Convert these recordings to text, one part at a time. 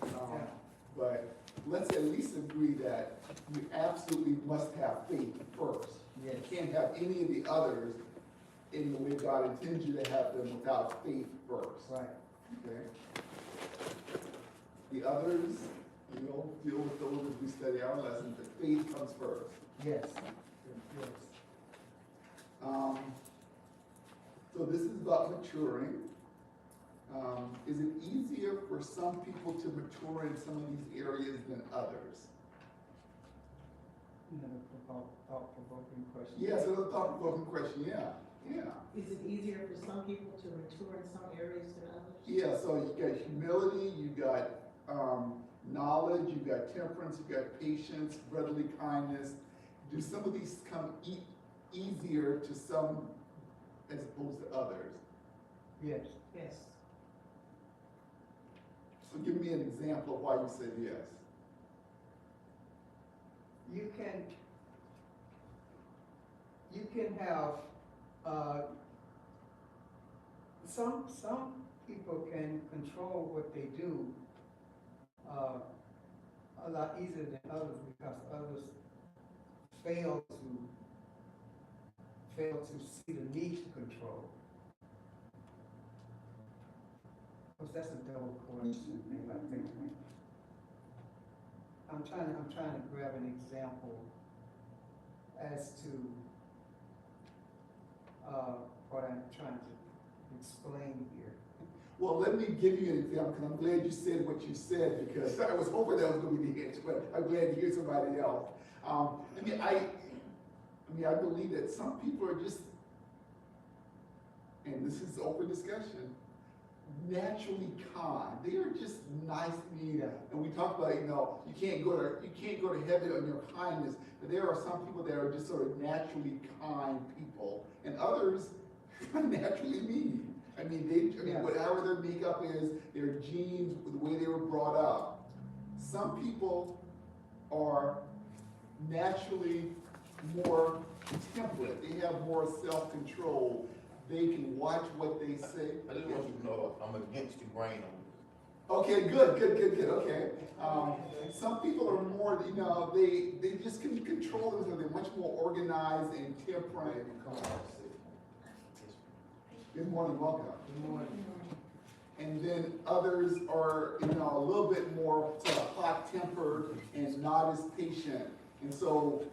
good. But let's at least agree that you absolutely must have faith first. Yes. You can't have any of the others in the way God intends you to have them without faith first. Right. Okay? The others, deal with those as we study our lessons, but faith comes first. Yes. Yes. So this is about maturing. Is it easier for some people to mature in some of these areas than others? Thought-provoking question. Yes, it's a thought-provoking question, yeah. Is it easier for some people to mature in some areas than others? Yeah, so you got humility, you got knowledge, you got temperance, you got patience, brotherly kindness. Do some of these come easier to some as opposed to others? Yes. Yes. So give me an example of why you said yes. You can have some people can control what they do a lot easier than others, because others fail to see the need to control. Because that's a double question thing, I think. I'm trying to grab an example as to what I'm trying to explain here. Well, let me give you an example, because I'm glad you said what you said, because I was hoping that was going to be the answer, but I'm glad to hear somebody else. I believe that some people are just, and this is open discussion, naturally kind. They are just nice to me. And we talk about, you can't go to heaven on your kindness, but there are some people that are just sort of naturally kind people, and others are naturally mean. Whatever their makeup is, their genes, the way they were brought up. Some people are naturally more temperate. They have more self-control. They can watch what they say. I just want you to know I'm against the grain on this. Okay, good, okay. Some people are more, they just can control themselves. They're much more organized and temperate. Good morning, welcome. Good morning. And then others are, a little bit more sort of hot-tempered and not as patient. And so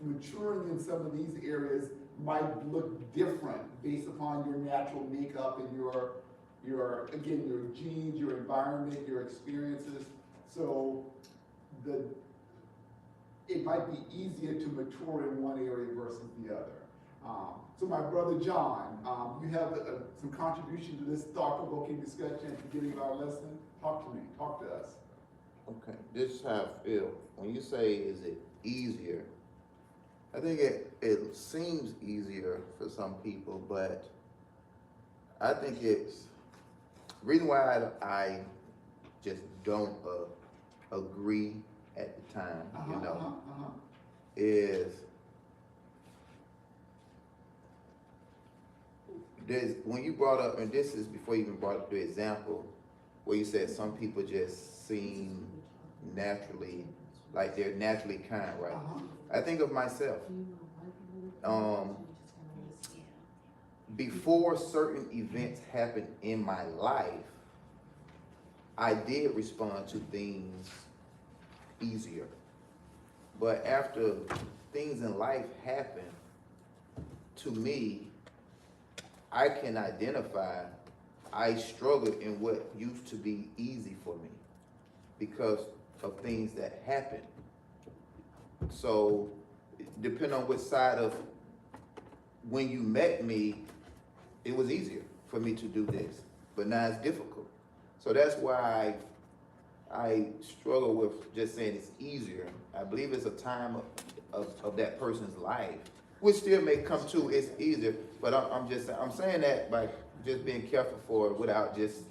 maturing in some of these areas might look different based upon your natural makeup and your genes, your environment, your experiences. So it might be easier to mature in one area versus the other. So my brother John, you have some contribution to this thought-provoking discussion at the beginning of our lesson. Talk to me, talk to us. Okay, this is how I feel. When you say, is it easier? I think it seems easier for some people, but I think it's, the reason why I just don't agree at the time, is when you brought up, and this is before you even brought up the example, where you said some people just seem naturally, like they're naturally kind, right? I think of myself. Before certain events happened in my life, I did respond to things easier. But after things in life happen, to me, I can identify I struggled in what used to be easy for me because of things that happened. So, depending on which side of, when you met me, it was easier for me to do this, but now it's difficult. So that's why I struggle with just saying it's easier. I believe it's a time of that person's life, which still may come to it's easier, but I'm saying that by just being careful for it without just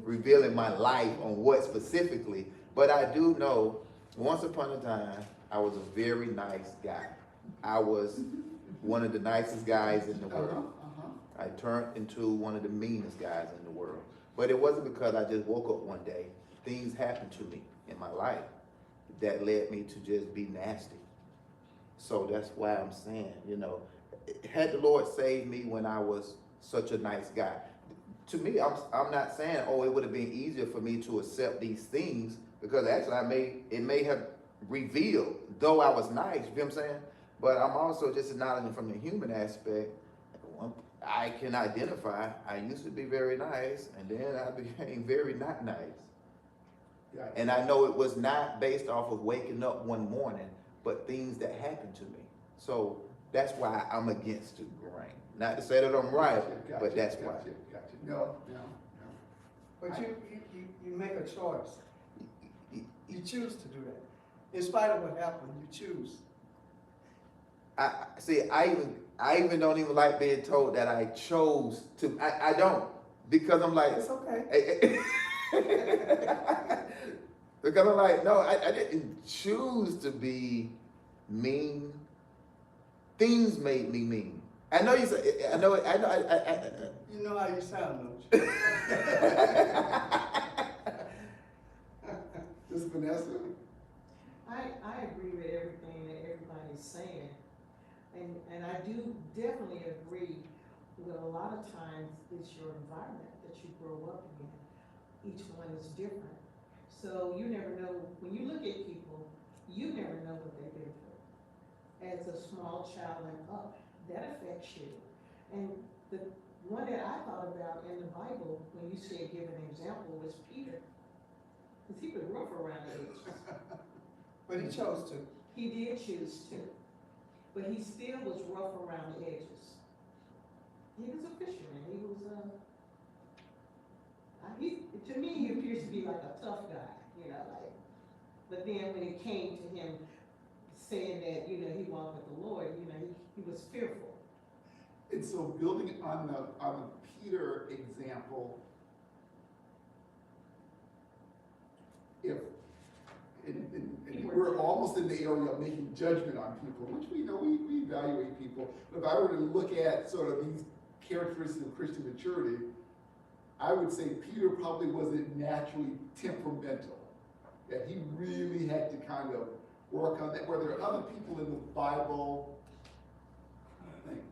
revealing my life on what specifically. But I do know, once upon a time, I was a very nice guy. I was one of the nicest guys in the world. I turned into one of the meanest guys in the world. But it wasn't because I just woke up one day things happened to me in my life that led me to just be nasty. So that's why I'm saying, you know, had the Lord saved me when I was such a nice guy, to me, I'm not saying, oh, it would have been easier for me to accept these things, because actually it may have revealed, though I was nice, you know what I'm saying? But I'm also just acknowledging from the human aspect, I can identify, I used to be very nice, and then I became very not nice. Yeah. And I know it was not based off of waking up one morning, but things that happened to me. So that's why I'm against the grain. Not to say that I'm right, Gotcha, but that's why. Gotcha. No. But you make a choice. You choose to do that. In spite of what happened, you choose. I see. I even don't even like being told that I chose to. I don't, because I'm like, It's okay. because I'm like, no, I didn't choose to be mean. Things made me mean. I know you say. I know. You know how you sound, don't you? This is Vanessa. I agree with everything that everybody's saying. And I do definitely agree with a lot of times it's your environment that you grow up in. Each one is different. So you never know, when you look at people, you never know what they've been through. As a small child and up, that affects you. And the one that I thought about in the Bible, when you said give an example, was Peter. Because he was rough around the edges. But he chose to. He did choose to, but he still was rough around the edges. He was a fisherman. He was to me, he appears to be like a tough guy, you know, like. But then when it came to him saying that, you know, he walked with the Lord, you know, he was fearful. And so building on the Peter example, and we're almost in the area of making judgment on people, which we know we evaluate people. But if I were to look at sort of these characteristics of Christian maturity, I would say Peter probably wasn't naturally temperamental. That he really had to kind of work on that. Where there are other people in the Bible, I think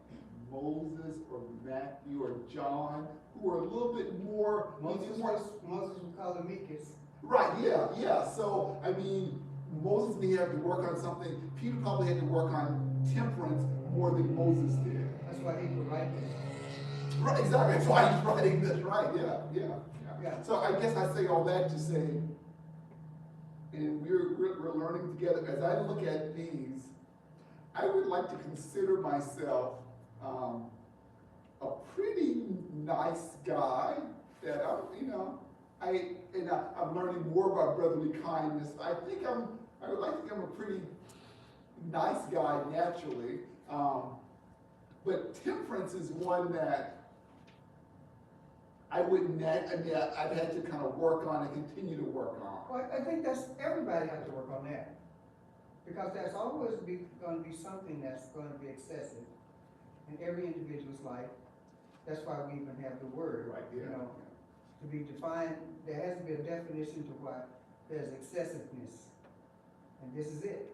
Moses or Matthew or John, who were a little bit more. Moses would call him Meekis. Right, yeah. So, I mean, Moses may have to work on something. Peter probably had to work on temperance more than Moses did. That's why he could write this. Right, exactly. That's why he's writing this, right? Yeah. So I guess I say all that to say, and we're learning together. As I look at these, I would like to consider myself a pretty nice guy. That I'm learning more about brotherly kindness. I would like to think I'm a pretty nice guy naturally. But temperance is one that I've had to kind of work on and continue to work on. Well, I think that's, everybody has to work on that. Because there's always going to be something that's going to be excessive in every individual's life. That's why we even have the word, Right, you know, to be defined. There has to be a definition to why there's excessiveness. And this is it.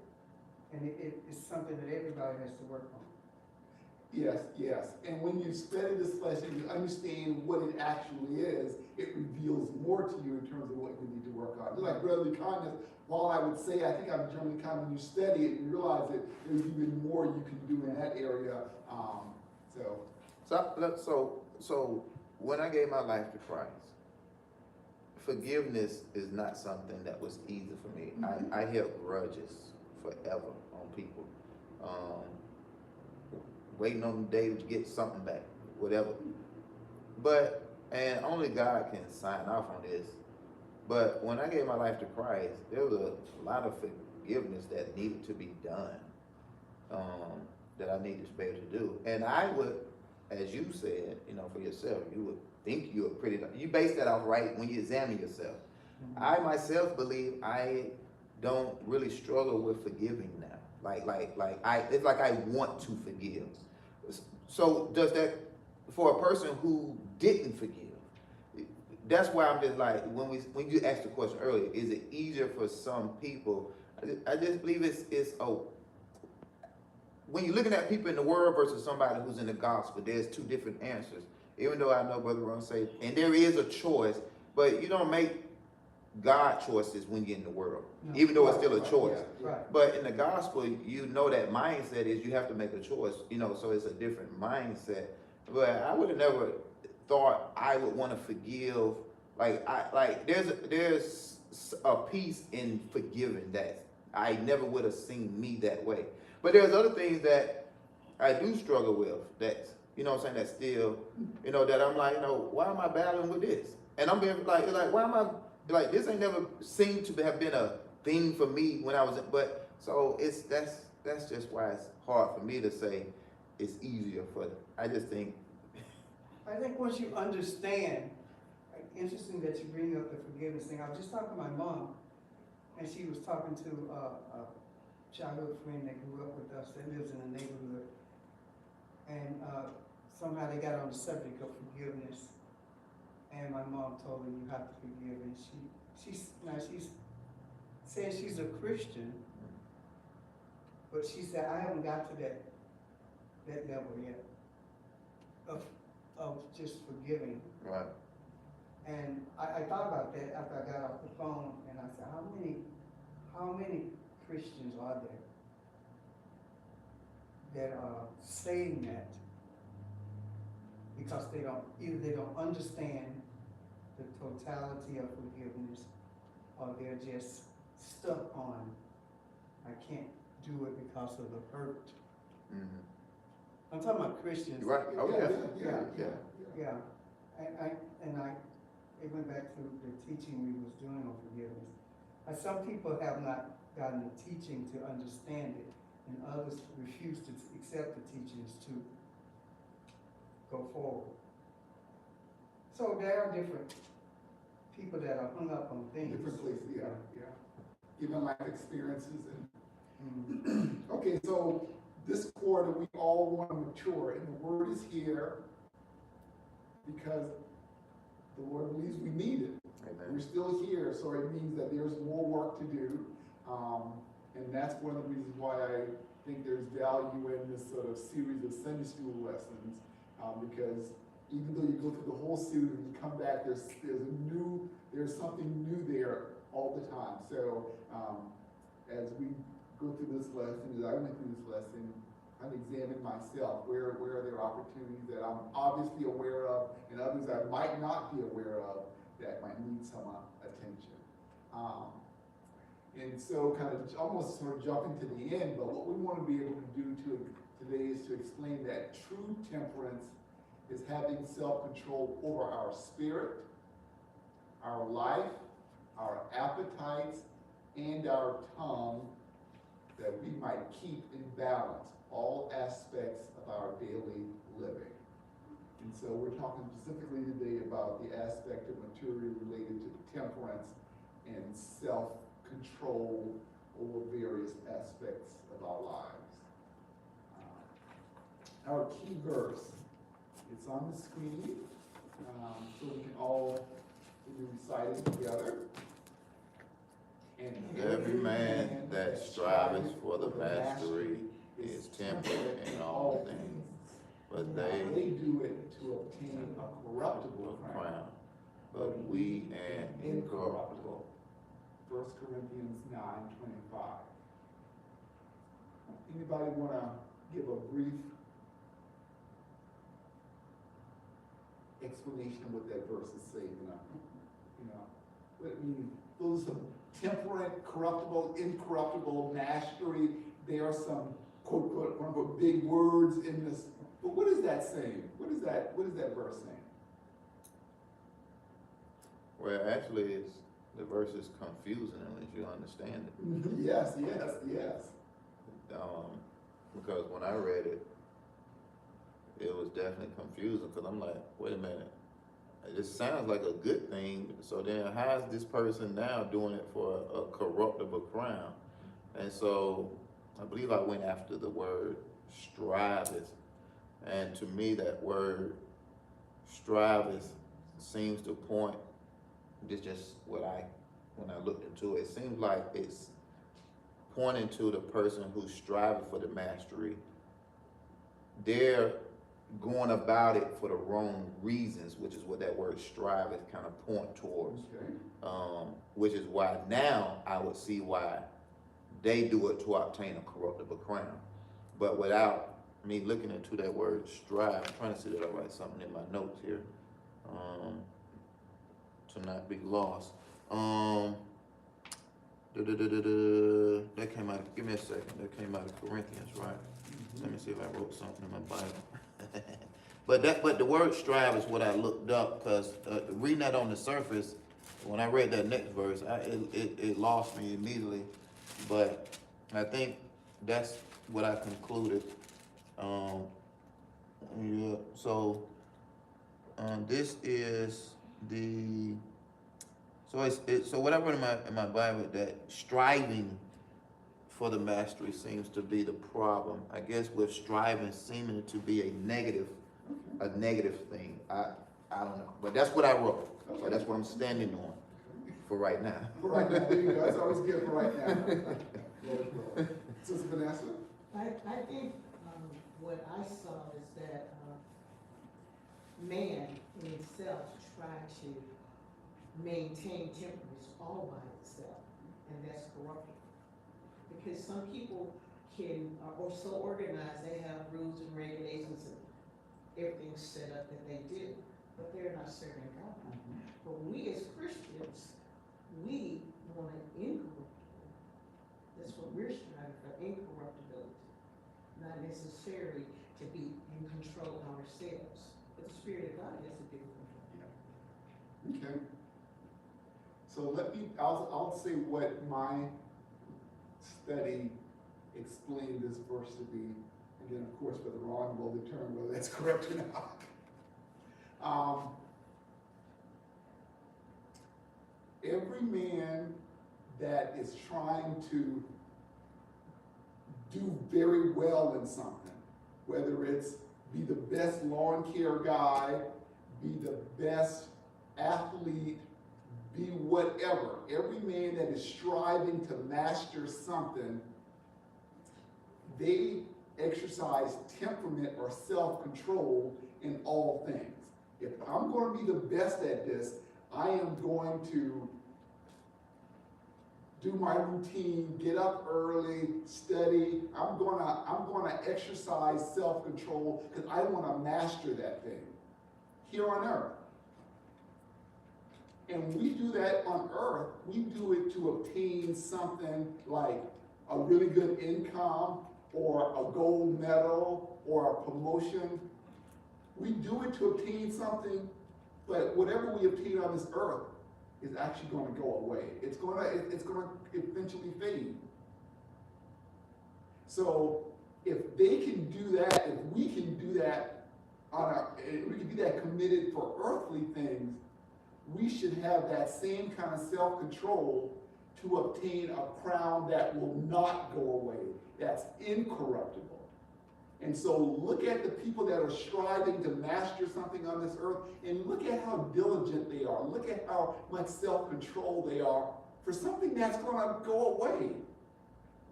And it's something that everybody has to work on. Yes. And when you study this lesson, you understand what it actually is, it reveals more to you in terms of what you need to work on. Just like brotherly kindness, while I would say I think I'm generally kind, when you study it, you realize that there's even more you can do in that area. So when I gave my life to Christ, forgiveness is not something that was easy for me. Mm-hmm. I held grudges forever on people. Waiting on the day to get something back, whatever. And only God can sign off on this. But when I gave my life to Christ, there was a lot of forgiveness that needed to be done, that I needed to be able to do. And I would, as you said, you know, for yourself, you would think you were you base that off right when you examine yourself. Mm-hmm. I myself believe I don't really struggle with forgiving now. It's like I want to forgive. So does that, for a person who didn't forgive, that's why I'm just like, when you asked the question earlier, is it easier for some people? I just believe when you're looking at people in the world versus somebody who's in the gospel, there's two different answers. Even though I know Brother Ron say, and there is a choice, but you don't make God choices when you're in the world, No. even though it's Right, still a right, choice. yeah. Right. But in the gospel, you know that mindset is you have to make a choice, so it's a different mindset. But I would have never thought I would want to forgive. There's a peace in forgiving that I never would have seen me that way. But there's other things that I do struggle with that, what I'm saying, that still, that I'm like, why am I battling with this? And I'm being like, why am I, this ain't never seemed to have been a thing for me when I was in, but, so that's just why it's hard for me to say it's easier for them. I just think. I think once you understand, interesting that you bring up the forgiveness thing. I was just talking to my mom, and she was talking to a childhood friend that grew up with us that lives in the neighborhood, and somehow they got on the subject of forgiveness, and my mom told her you have to forgive, and she's saying she's a Christian, but she said I haven't got to that level yet of just forgiving. Right. And I thought about that after I got off the phone, and I said, how many Christians are there that are saying that because either they don't understand the totality of forgiveness, or they're just stuck on, I can't do it because of the hurt. Mm-hmm. I'm talking about Christians. Right. Oh yeah. Yeah. It went back to the teaching we was doing on forgiveness. Some people have not gotten the teaching to understand it, and others refuse to accept the teachings to go forward. So there are different people that are hung up on things. Different places, yeah. Given life experiences and. Mhm. Okay, so this quarter we all want to mature, and the word is here because the Lord believes we need it. Amen. We're still here, so it means that there's more work to do. And that's one of the reasons why I think there's value in this sort of series of Sunday school lessons, because even though you go through the whole series and you come back, there's something new there all the time. So as we go through this lesson, as I went through this lesson, I'm examining myself. Where are there opportunities that I'm obviously aware of, and others I might not be aware of that might need some attention. And so kind of almost sort of jumping to the end, but what we want to be able to do today is to explain that true temperance is having self-control over our spirit, our life, our appetites, and our tongue, that we might keep in balance all aspects of our daily living. And so we're talking specifically today about the aspect of maturity related to temperance and self-control over various aspects of our lives. Our key verse, it's on the screen, so we can all recite it together. And Every man that striveth for the mastery is temperate in all things, but they do it to obtain a corruptible crown, but we an incorruptible. 1 Corinthians 9:25. Anybody want to give a brief explanation of what that verse is saying? What it means? Those are temperate, corruptible, incorruptible, mastery. There are some quote unquote big words in this. But what is that saying? What is that verse saying? Well, actually, the verse is confusing unless you understand it. Yes. Because when I read it, it was definitely confusing, because I'm like, wait a minute, it sounds like a good thing, so then how is this person now doing it for a corruptible crown? And so I believe I went after the word striveth, and to me that word striveth seems to point This just what when I looked into it, it seems like it's pointing to the person who's striving for the mastery. They're going about it for the wrong reasons, which is what that word strive is kind of point towards. Okay. Which is why now I would see why they do it to obtain a corruptible crown. But without me looking into that word strive, I'm trying to see that I write something in my notes here, to not be lost. That came out, give me a second, that came out of Corinthians, right? Let me see if I wrote something in my Bible. But the word strive is what I looked up, because reading that on the surface, when I read that next verse, it lost me immediately. But I think that's what I concluded. Yeah, so this is the, so what I read in my Bible, that striving for the mastery seems to be the problem. I guess with striving seeming to be a negative thing. I don't know, but that's what I wrote. So that's what I'm standing on for right now. For right now, there you go. That's always good for right now. Sister Vanessa? I think, what I saw is that, man in itself tried to maintain temperance all by itself, and that's corruption. Because some people are so organized, they have rules and regulations and everything set up that they do, but they're not serving God. But we as Christians, we want an incorruptible. That's what we're striving for, incorruptibility. Not necessarily to be in control ourselves, but the Spirit of God has to be in control. Okay. So I'll say what my study explained this verse to be, and then of course Brother Ron will determine whether that's correct or not. Every man that is trying to do very well in something, whether it's be the best lawn care guy, be the best athlete, be whatever. Every man that is striving to master something, they exercise temperament or self-control in all things. If I'm going to be the best at this, I am going to do my routine, get up early, study. I'm gonna exercise self-control because I want to master that thing here on earth. And we do that on earth. We do it to obtain something like a really good income or a gold medal or a promotion. We do it to obtain something, but whatever we obtain on this earth is actually going to go away. It's going to eventually fade. So if they can do that, if we can do that we can be that committed for earthly things, we should have that same kind of self-control to obtain a crown that will not go away, that's incorruptible. And so look at the people that are striving to master something on this earth, and look at how diligent they are. Look at how much self-control they are for something that's going to go away.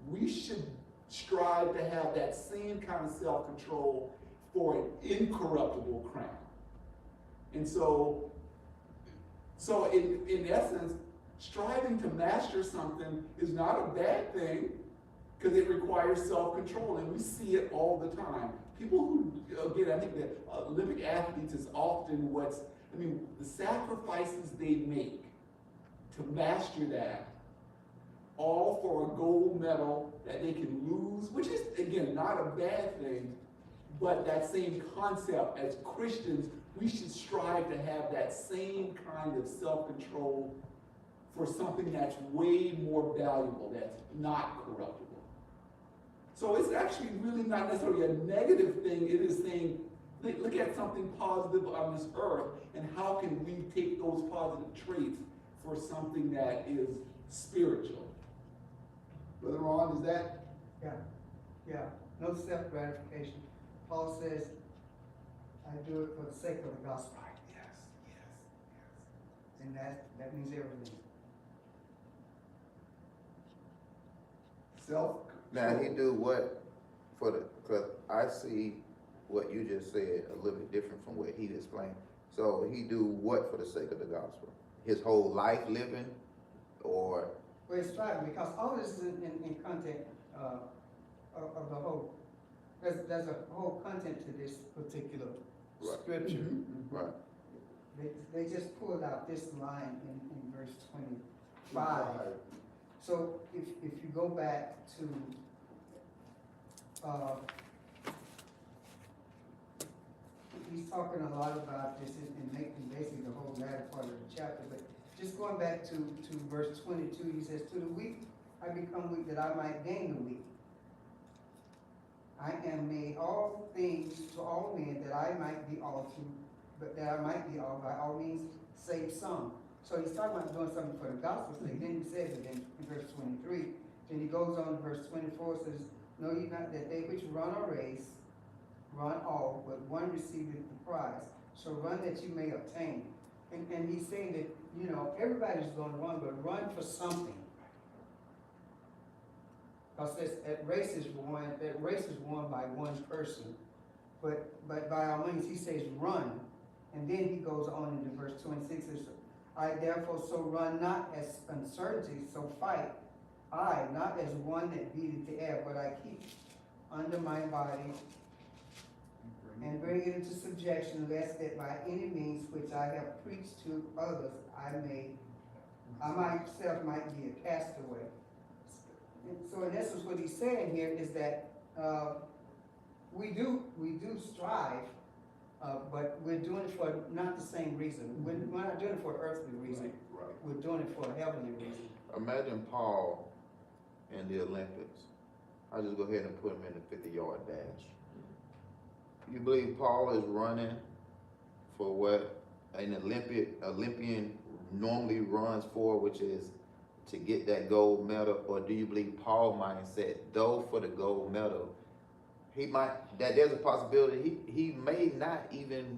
We should strive to have that same kind of self-control for an incorruptible crown. And so in essence, striving to master something is not a bad thing, because it requires self-control, and we see it all the time. People who, again, I think that Olympic athletes is often the sacrifices they make to master that, all for a gold medal that they can lose, which is, again, not a bad thing, but that same concept, as Christians, we should strive to have that same kind of self-control for something that's way more valuable, that's not corruptible. So it's actually really not necessarily a negative thing. It is saying, look at something positive on this earth, and how can we take those positive traits for something that is spiritual? Brother Ron, is that? Yeah, no self-gratification. Paul says, I do it for the sake of the gospel. Yes. and that means everything. Self. Now, he do what for the, cause I see what you just said a little bit different from what he explained. So he do what for the sake of the gospel? His whole life living, or? Well, it's striving, because all this is in content, of the whole, there's a whole content to this particular Right. scripture. Mm-hmm. Right. They just pulled out this line in verse 25. So if you go back to, he's talking a lot about this and making basically the whole latter part of the chapter, but just going back to verse 22, he says, to the weak I become weak that I might gain the weak. I am made all things to all men that I might be all to, but that I might be all by all means save some. So he's talking about doing something for the gospel's sake. Then he says it in verse 23. Then he goes on to verse 24, says, know ye not that they which run a race run all, but one receiveth the prize. So run that you may obtain. And he's saying that, you know, everybody's going to run, but run for something. Because that race is won by one person. But by all means, he says run. And then he goes on into verse 26, says, I therefore so run not as uncertainty, so fight I, not as one that beateth the air, but I keep under my body and bring it into subjection, lest that by any means which I have preached to others, I myself might be a castaway. And so in essence, what he's saying here is that we do strive, but we're doing it for not the same reason. We're not doing it for an earthly reason. Right. We're doing it for a heavenly reason. Imagine Paul in the Olympics. I'll just go ahead and put him in the 50-yard dash. You believe Paul is running for what an Olympian normally runs for, which is to get that gold medal? Or do you believe Paul mindset, though for the gold medal, he might, that there's a possibility he may not even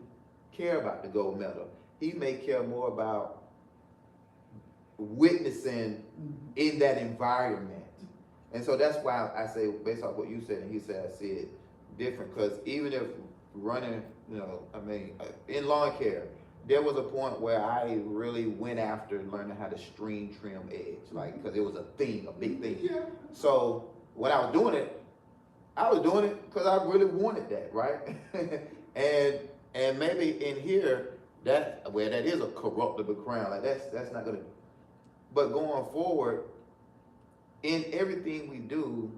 care about the gold medal. He may care more about witnessing in that environment. And so that's why I say, based off what you said, and he said, I see it different, because even if running, you know, I mean, in lawn care, there was a point where I really went after learning how to string trim edge, like, because it was a thing, a big thing. Yeah. So when I was doing it because I really wanted that, right? and maybe in here, that is a corruptible crown, like that's not gonna. But going forward, in everything we do,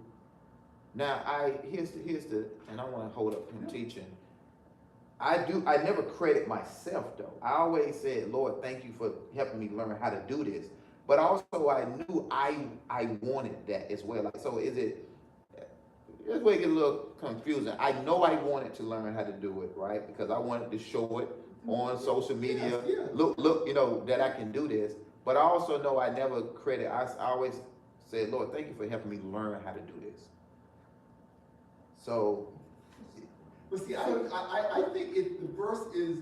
now here's the, and I want to hold up him teaching. I never credit myself though. I always said, Lord, thank you for helping me learn how to do this. But also I knew I wanted that as well. Like, so is it, this way it gets a little confusing. I know I wanted to learn how to do it, right? Because I wanted to show it on social media. Yes, yeah. Look, you know, that I can do this. But I also know I never credit, I always said, Lord, thank you for helping me learn how to do this. So. But see, I think the verse is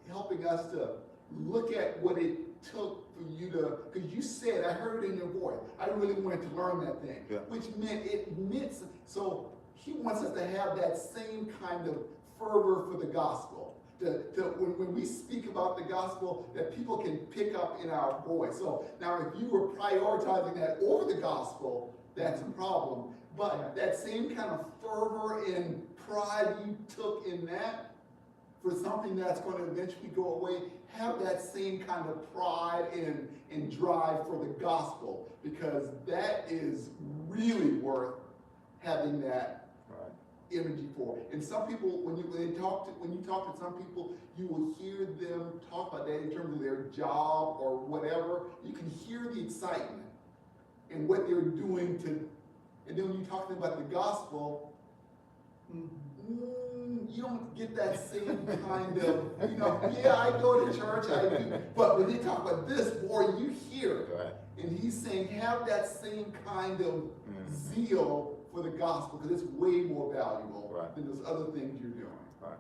helping us to look at what it took for you to, because you said, I heard it in your voice, I really wanted to learn that thing, Yeah. which meant, so he wants us to have that same kind of fervor for the gospel. When we speak about the gospel, that people can pick up in our voice. So now if you were prioritizing that over the gospel, that's a problem. But that same kind of fervor and pride you took in that for something that's going to eventually go away, have that same kind of pride and drive for the gospel, because that is really worth having that energy for. And some people, when you talk to some people, you will hear them talk about that in terms of their job or whatever. You can hear the excitement and what they're doing to, and then when you talk to them about the gospel, you don't get that same kind of, you know, yeah, I go to church, I do, but when they talk about this, boy, you hear it. Right. And he's saying, have that same kind of zeal for the gospel, because it's way more valuable than those other things you're doing. Right.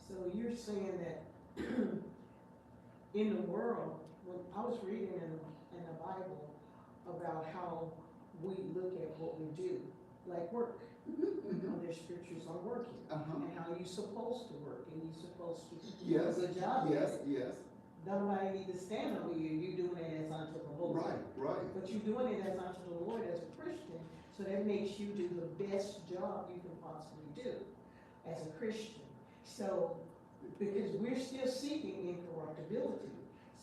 So you're saying that in the world, when I was reading in the Bible about how we look at what we do, like work. There's scriptures on working, and how you're supposed to work, and you're supposed to do Yes, a good job. yes, yes, Nobody need to stand over you, you're doing it as unto the Lord. right, right. But you're doing it as unto the Lord as a Christian, so that makes you do the best job you can possibly do as a Christian. So, because we're still seeking incorruptibility.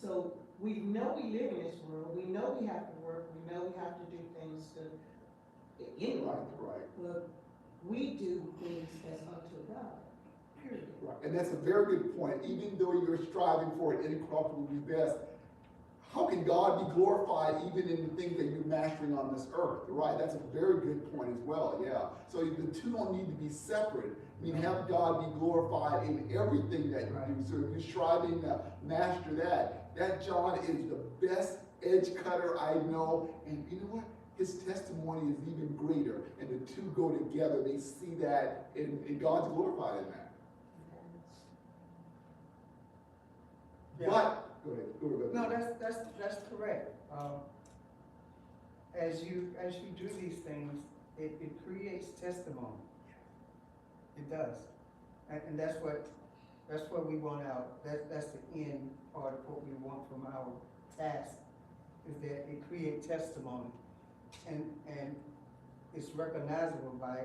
So we know we live in this world, we know we have to work, we know we have to do things to, anyway. Right. But we do things as unto God, period. Right, and that's a very good point. Even though you're striving for an incorruptible best, how can God be glorified even in the things that you're mastering on this earth? Right, that's a very good point as well, yeah. So the two don't need to be separate. I mean, have God be glorified in everything that you do. So if you're striving to master that John is the best edge cutter I know, and you know what? His testimony is even greater, and the two go together. They see that, and God's glorified in that. Yeah. But, go ahead. No, that's correct. As you do these things, it creates testimony. It does, and that's what we want out. That's the end part of what we want from our task, is that it creates testimony, and it's recognizable by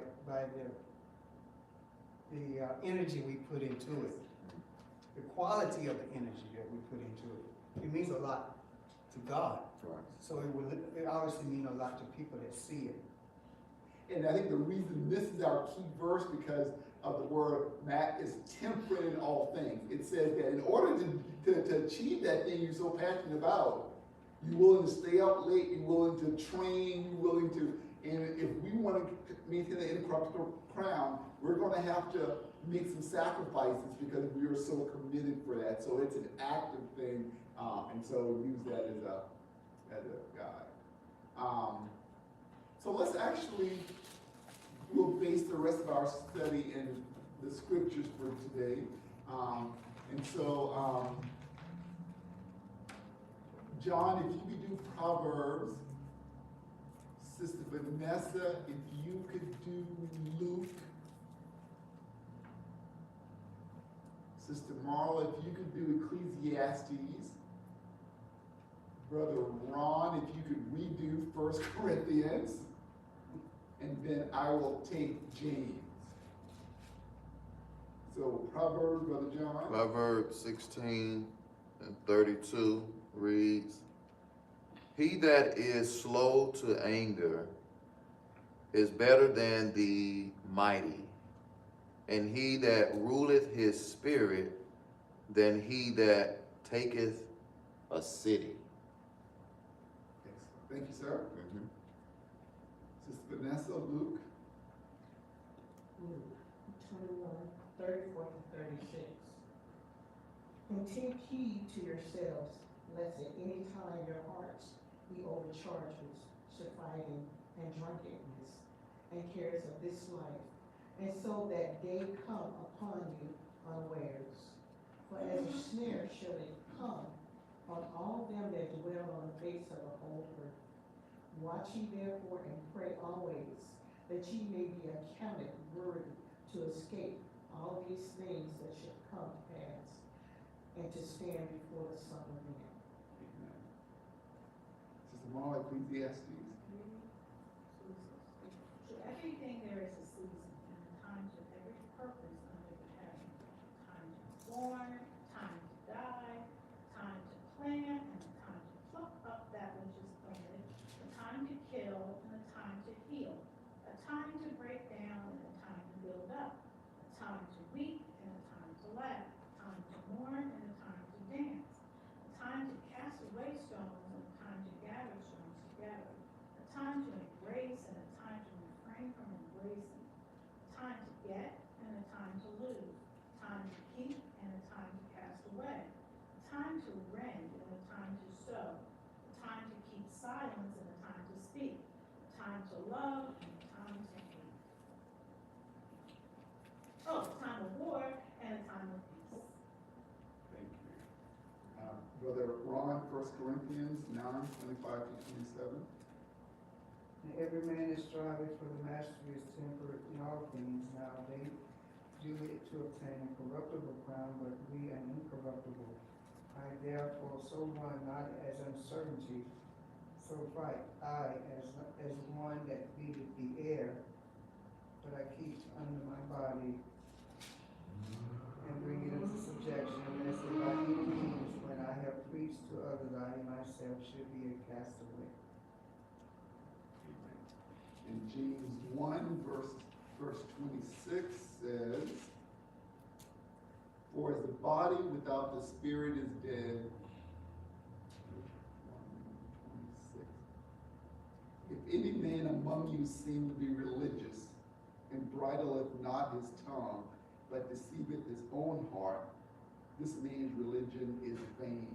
the energy we put into it, the quality of the energy that we put into it. It means a lot to God. Right. So it obviously means a lot to people that see it. And I think the reason this is our key verse because of the word, Matt, is temperate in all things. It says that in order to achieve that thing you're so passionate about, you're willing to stay up late, you're willing to train, you're willing to, and if we want to maintain the incorruptible crown, we're going to have to make some sacrifices because we are so committed for that. So it's an active thing, and so use that as a guide. So let's actually, we'll base the rest of our study in the scriptures for today. And so, John, if you could do Proverbs, Sister Vanessa, if you could do Luke, Sister Marla, if you could do Ecclesiastes, Brother Ron, if you could redo 1 Corinthians, and then I will take James. So Proverbs, Brother John. Proverbs 16:32 reads, "He that is slow to anger is better than the mighty, and he that ruleth his spirit than he that taketh a city." Excellent. Thank you, sir. Sister Vanessa, Luke. Luke 21:34-36. And take heed to yourselves, lest at any time your hearts be overcharged with fighting and drunkenness and cares of this life, and so that day come upon you unawares. For as a snare shall it come on all them that dwell on the face of the whole earth. Watch ye therefore and pray always, that ye may be accounted worthy to escape all these things that shall come to pass, and to stand before the Son of Man. Amen. Sister Marla, Ecclesiastes. To everything there is a season, and a time to every purpose under the heaven. Time to be born, time to die, time to plant, and a time to pluck up that which is planted, a time to kill, and a time to heal, a time to break down, and a time to build up, a time to weep, and a time to laugh, a time to mourn, and a time to dance, a time to cast away stones, and a time to gather stones together, a time to embrace, and a time to refrain from embracing, a time to get, and a time to lose, a time to keep, and a time to cast away, a time to rend, and a time to sow, a time to keep silence, and a time to speak, a time to love, and a time to hate. Oh, a time of war and a time of peace. Thank you. 1 Corinthians 9:25-27. And every man is striving for the mastery is temperate in all things. Now they do it to obtain a corruptible crown, but we an incorruptible. I therefore so run not as uncertainty, so fight I as one that beateth the air, but I keep under my body and bring it into subjection, lest if by any means, when I have preached to others, I myself should be a castaway. And James 1 verse 26 says, for as the body without the spirit is dead. 1:26. If any man among you seem to be religious, and bridleth not his tongue, but deceiveth his own heart, this man's religion is vain.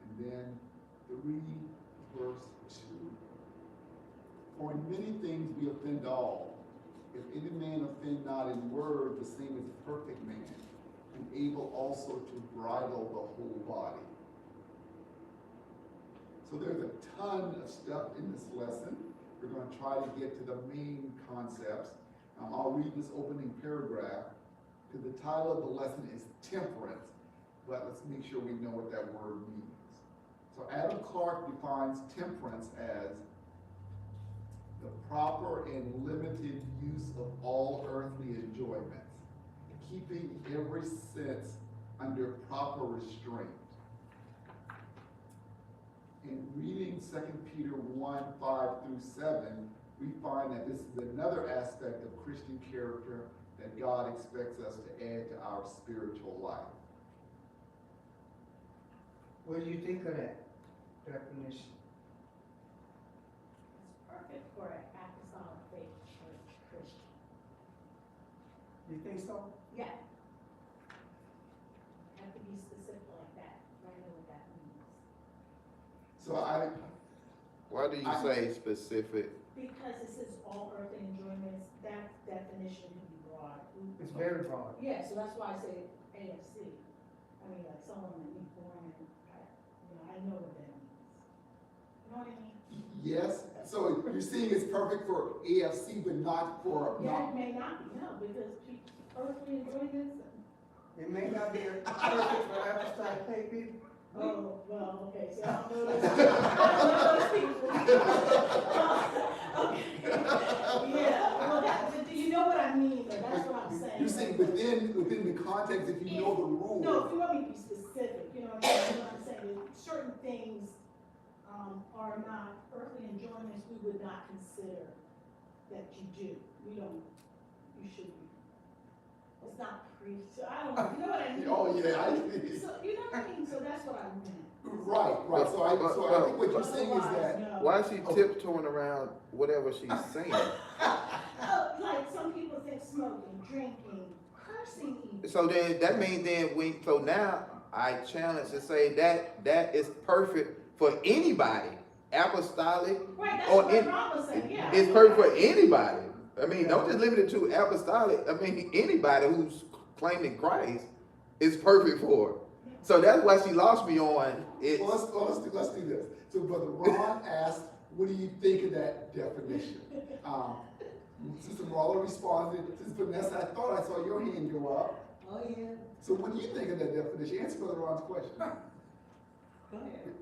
And then 3 verse 2. For in many things we offend all. If any man offend not in word, the same is a perfect man, and able also to bridle the whole body. So there's a ton of stuff in this lesson. We're going to try to get to the main concepts. I'll read this opening paragraph, because the title of the lesson is temperance, but let's make sure we know what that word means. So Adam Clarke defines temperance as the proper and limited use of all earthly enjoyments, keeping every sense under proper restraint. In reading 2 Peter 1:5-7, we find that this is another aspect of Christian character that God expects us to add to our spiritual life. What do you think of that definition? It's perfect for an apostolic faith church Christian. You think so? Yeah. Have to be specific like that, so I know what that means. So Why do you say specific? Because it says all earthly enjoyments, that definition can be broad. It's very broad. Yeah, so that's why I say AFC. I mean, like someone that was born in, I know what that means. You know what I mean? yes, so you're saying it's perfect for AFC, but not for Yeah, it may not be, no, because earthly enjoyments. It may not be perfect for apostolic faith people. Oh, well, okay, so I don't know those people. I don't know those people. Okay. Yeah, well, you know what I mean, but that's what I'm saying. You're saying within the context, if you know the rules. No, if you want me to be specific, you know what I mean? You know what I'm saying? That certain things are not earthly enjoyments we would not consider that you do. You should be. It's not so I don't know, you know what I mean? Oh, yeah, So, you know what I mean? So that's what I meant. right. So I think what you're saying is that, No. Why is she tiptoeing around whatever she's saying? Like some people think smoking, drinking, cursing even. So then that means so now I challenge to say that is perfect for anybody, apostolic, Right, that's or what Ron was saying, yeah. it's perfect for anybody. I mean, don't just limit it to apostolic. I mean, anybody who's claiming Christ is perfect for it. So that's why she lost me on it. well, let's do this. So Brother Ron asked, what do you think of that definition? Sister Marla responded, Sister Vanessa, I thought I saw your hand go up. Oh, yeah, So what do you think of that definition? Answer Brother Ron's question. go ahead.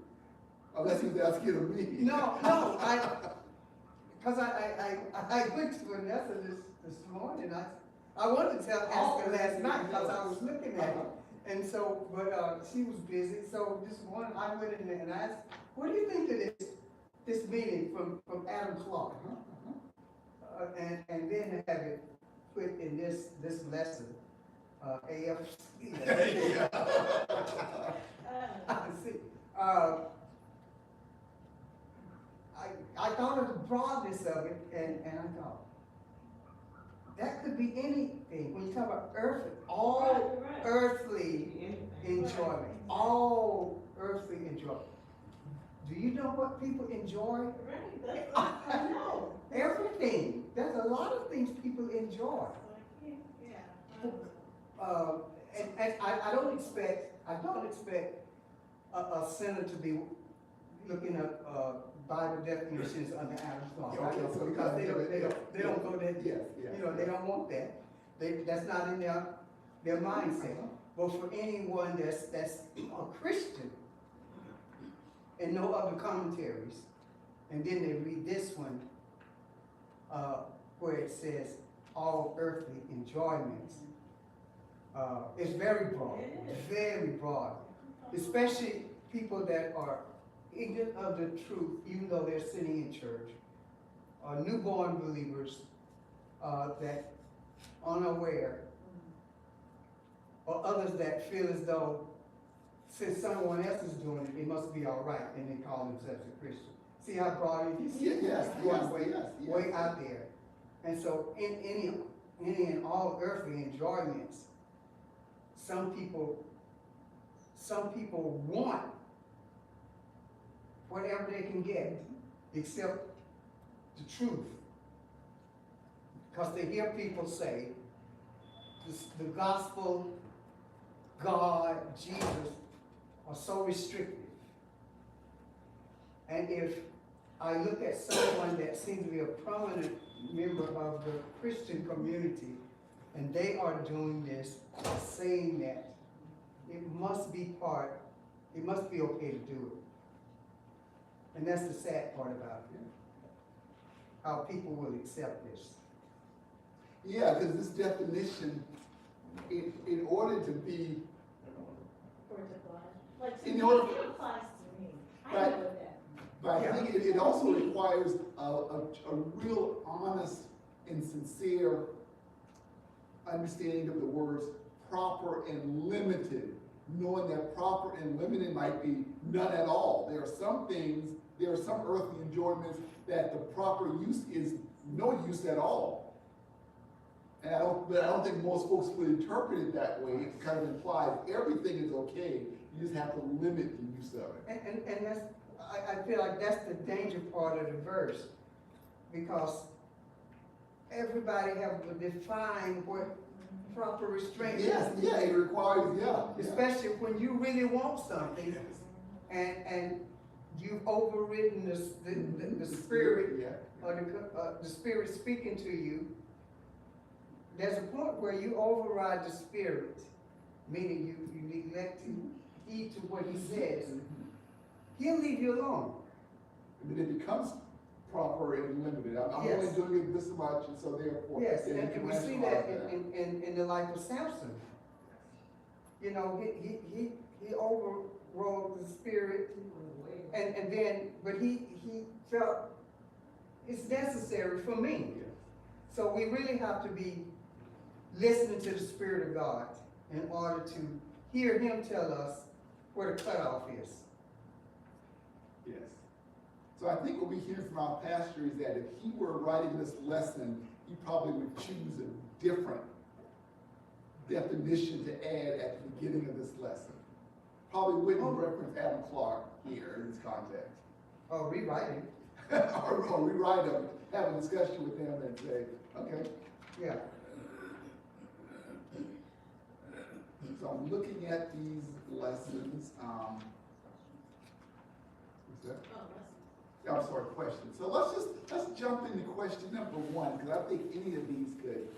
Unless he was asking of me. No, because I went to Vanessa this morning. I wanted to ask her last night because I was looking at it. And so, but she was busy. So this morning I went in there and asked, what do you think of this meeting from Adam Clarke? And then have it put in this lesson, AFC. See, I thought of the broadness of it, and I thought, that could be anything. When you talk about earthly, all Right. earthly Anything. enjoyment, all earthly enjoyment. Do you know what people enjoy? Right, that's what I know. Everything. There's a lot of things people enjoy. Yeah. And I don't expect a sinner to be looking up, Bible definitions under Adam's law, Yeah, right? okay, so Because they don't go there, Yes, yes. you know, they don't want that. That's not in their mindset. But for anyone that's a Christian and no other commentaries, and then they read this one, where it says all earthly enjoyments. It's very broad, very broad, especially people that are ignorant of the truth, even though they're sitting in church, newborn believers that unaware, or others that feel as though since someone else is doing it, it must be all right, and they call themselves a Christian. See how broad it is? Yes, Way out there. And so in any and all earthly enjoyments, some people want whatever they can get, except the truth. Because they hear people say, the gospel, God, Jesus, are so restrictive. And if I look at someone that seems to be a prominent member of the Christian community, and they are doing this, saying that it must be okay to do it. And that's the sad part about it, how people will accept this. Yeah, because this definition, in order to be, For it to apply. Like, to In me, order- it applies to me. I Right. know that. but I think it also requires a real honest and sincere understanding of the words proper and limited, knowing that proper and limited might be none at all. There are some things, there are some earthly enjoyments that the proper use is no use at all. And I don't think most folks would interpret it that way. It kind of implies everything is okay, you just have to limit the use of it. And that's, I feel like that's the danger part of the verse, because everybody have to define what proper restraint is. Yes, yeah, it requires, yeah. Especially when you really want something, and you've overridden the spirit, Yeah. or the spirit speaking to you. There's a point where you override the spirit, meaning you neglect to heed to what he says. He'll leave you alone. And then it becomes proper and limited. I'm only Yes. doing it this much, and so therefore. Yes, yeah, you and can we see rationalize that in the life of Samson. You know, he overrode the spirit, and then, but he felt it's necessary for me. Yeah. So we really have to be listening to the Spirit of God in order to hear him tell us where the cutoff is. Yes. So I think what we hear from our pastor is that if he were writing this lesson, he probably would choose a different definition to add at the beginning of this lesson. Probably wouldn't reference Adam Clark here in this context. Oh, rewriting. or rewrite them, have a discussion with them and say, okay. Yeah. So I'm looking at these lessons. What's that? Oh, that's. Yeah, I'm sorry, questions. So let's jump into question number one, because I think any of these could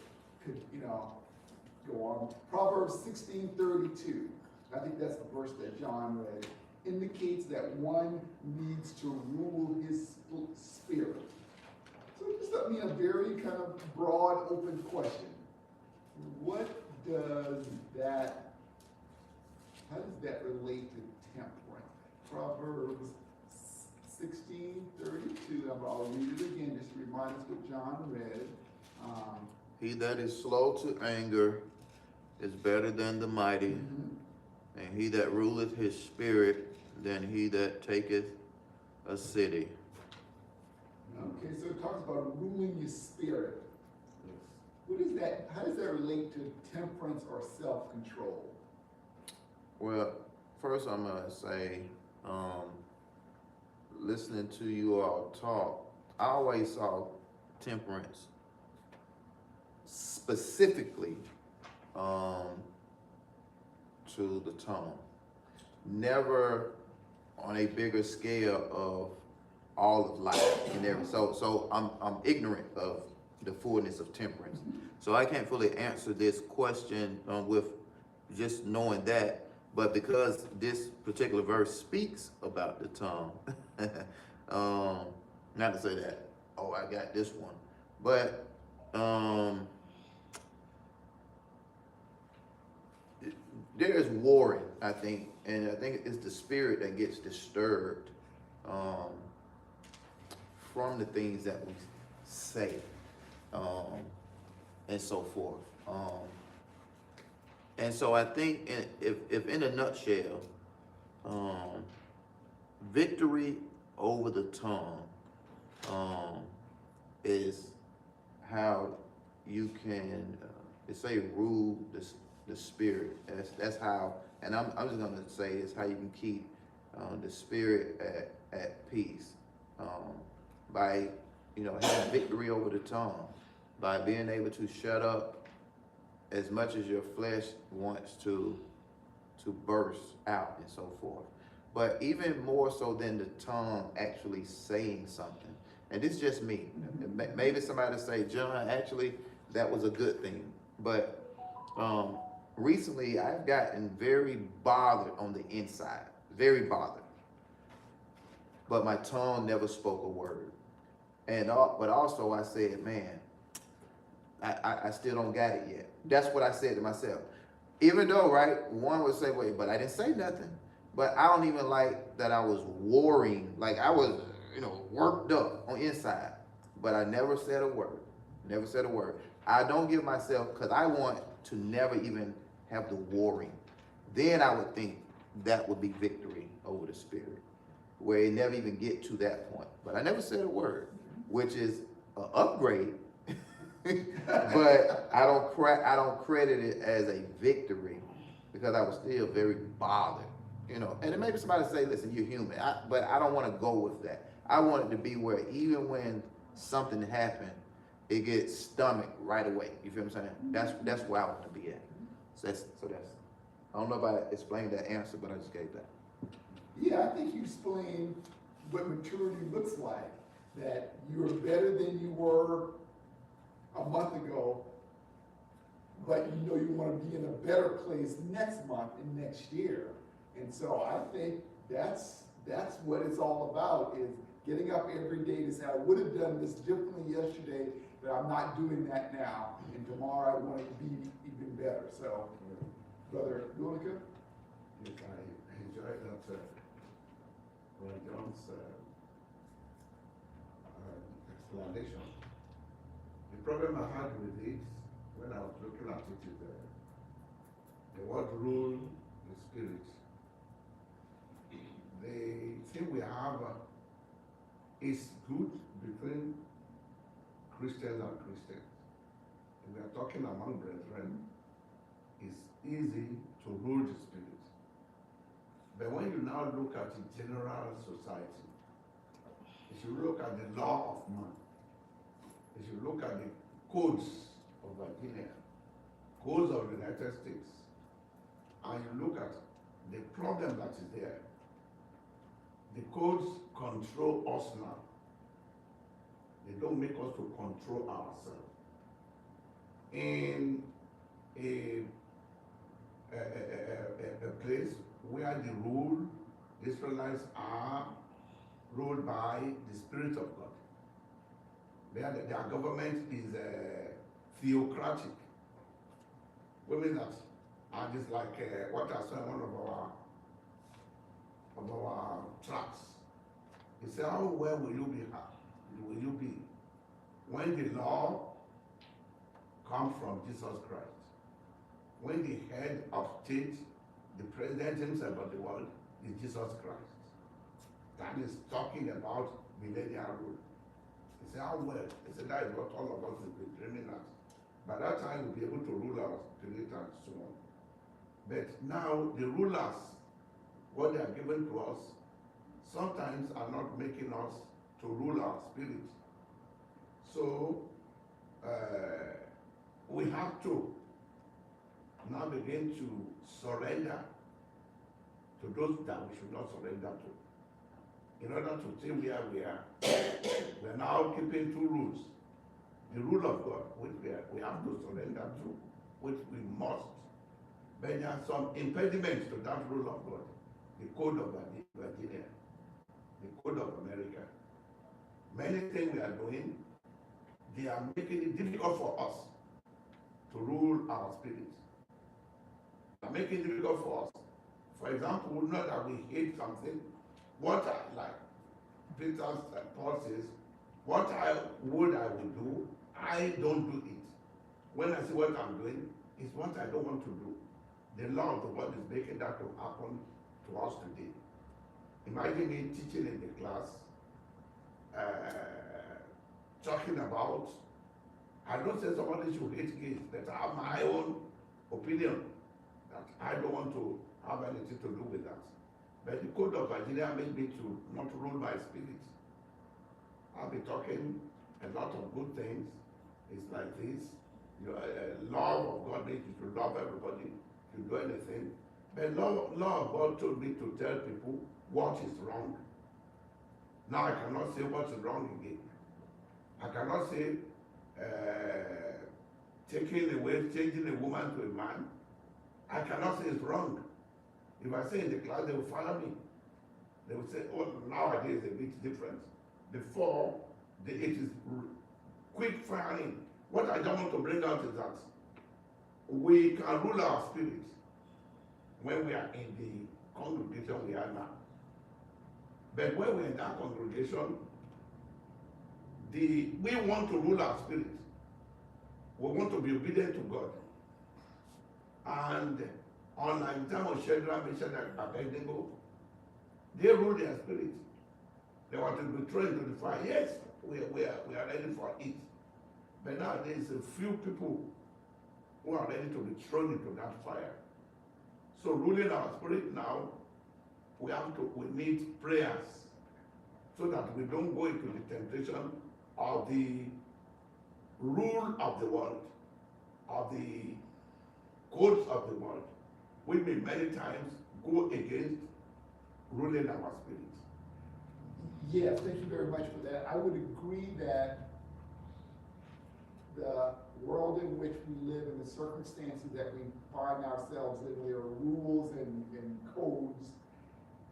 go on. Proverbs 16:32. I think that's the verse that John read. Indicates that one needs to rule his spirit. So just a very kind of broad, open question. What does that, how does that relate to temperance? Proverbs 16:32, I'll read it again, just to remind us what John read. He that is slow to anger is better than the mighty, and he that ruleth his spirit than he that taketh a city. Okay, so it talks about ruling your spirit. What is that, how does that relate to temperance or self-control? Well, first I'm gonna say, listening to you all talk, I always saw temperance specifically to the tongue. Never on a bigger scale of all of life and everything. So I'm ignorant of the fullness of temperance. So I can't fully answer this question with just knowing that. But because this particular verse speaks about the tongue, not to say that, oh, I got this one, but there's warring, I think, and I think it's the spirit that gets disturbed from the things that we say, and so forth. And so I think if in a nutshell, victory over the tongue is how you can, say, rule the spirit. That's how, and I'm just gonna say it's how you can keep the spirit at peace, by having victory over the tongue, by being able to shut up as much as your flesh wants to burst out and so forth. But even more so than the tongue actually saying something, and this is just me. Maybe somebody say, John, actually that was a good thing. But recently I've gotten very bothered on the inside, very bothered. But my tongue never spoke a word. But also I said, man, I still don't got it yet. That's what I said to myself. Even though, right, one would say, wait, but I didn't say nothing. But I don't even like that I was warring, like I was, worked up on inside. But I never said a word. Never said a word. I don't give myself, because I want to never even have the warring. Then I would think that would be victory over the spirit, where it never even get to that point. But I never said a word, which is an upgrade. But I don't credit it as a victory, because I was still very bothered, And then maybe somebody say, listen, you're human. But I don't want to go with that. I want it to be where even when something happened, it gets stomached right away. You feel what I'm saying? That's where I want to be at. So that's I don't know if I explained that answer, but I just gave that. Yeah, I think you explained what maturity looks like, that you're better than you were a month ago, but you want to be in a better place next month and next year. And so I think that's what it's all about, is getting up every day to say, I would have done this differently yesterday, but I'm not doing that now. And tomorrow I want to be even better. So, Brother Lunica? Yes, I enjoyed that Brother John's explanation. The problem I had with it, when I was looking at it, is the word rule the spirit. The thing we have is good between Christians and Christians. If we are talking among brethren, it's easy to rule the spirit. But when you now look at the general society, if you look at the law of man, if you look at the codes of Virginia, codes of the United States, and you look at the problem that is there, the codes control us now. They don't make us to control ourselves. In a place where the Israelites are ruled by the Spirit of God. Their government is theocratic. Women that are just like what I saw in one of our tracks. He said, how well will you be when the law comes from Jesus Christ? When the head of state, the president himself of the world, is Jesus Christ. That is talking about millennial rule. He said, how well? He said, that is what all of us will be dreaming at. By that time, we'll be able to rule our spirit and so on. But now, the rulers, what they are given to us, sometimes are not making us to rule our spirit. So, we have to now begin to surrender to those that we should not surrender to. in order to stay where we are, we are now keeping two rules. The rule of God, which we have to surrender to, which we must. But there are some impediments to that rule of God. The Code of Virginia, the Code of America. Many things we are doing, they are making it difficult for us to rule our spirits. They are making it difficult for us. For example, not that we hate something, what I like, Peter and Paul says, what I would do, I don't do it. When I say what I'm doing, it's what I don't want to do. The law of the world is making that to happen to us today. Imagine me teaching in the class, talking about, I don't say somebody should hate gays, but I have my own opinion that I don't want to have anything to do with that. But the Code of Virginia made me to not rule my spirit. I'll be talking a lot of good things. It's like this. Your love of God makes you to love everybody, to do anything. But law of God told me to tell people what is wrong. Now I cannot say what's wrong again. I cannot say changing a woman to a man. I cannot say it's wrong. If I say in the class, they will follow me. They will say, oh, nowadays a bit different. Before, it is quick firing. What I don't want to bring out is that we can rule our spirit when we are in the congregation we are now. But when we're in that congregation, we want to rule our spirit. We want to be obedient to God. And unlike the time of Shadrach, Meshach, and Abednego, they rule their spirit. They want to be thrown into the fire. Yes, we are ready for it. But now there's a few people who are ready to be thrown into that fire. So ruling our spirit now, we need prayers so that we don't go into the temptation of the rule of the world, of the codes of the world, which may many times go against ruling our spirit. Yes, thank you very much for that. I would agree that the world in which we live and the circumstances that we find ourselves in, there are rules and codes.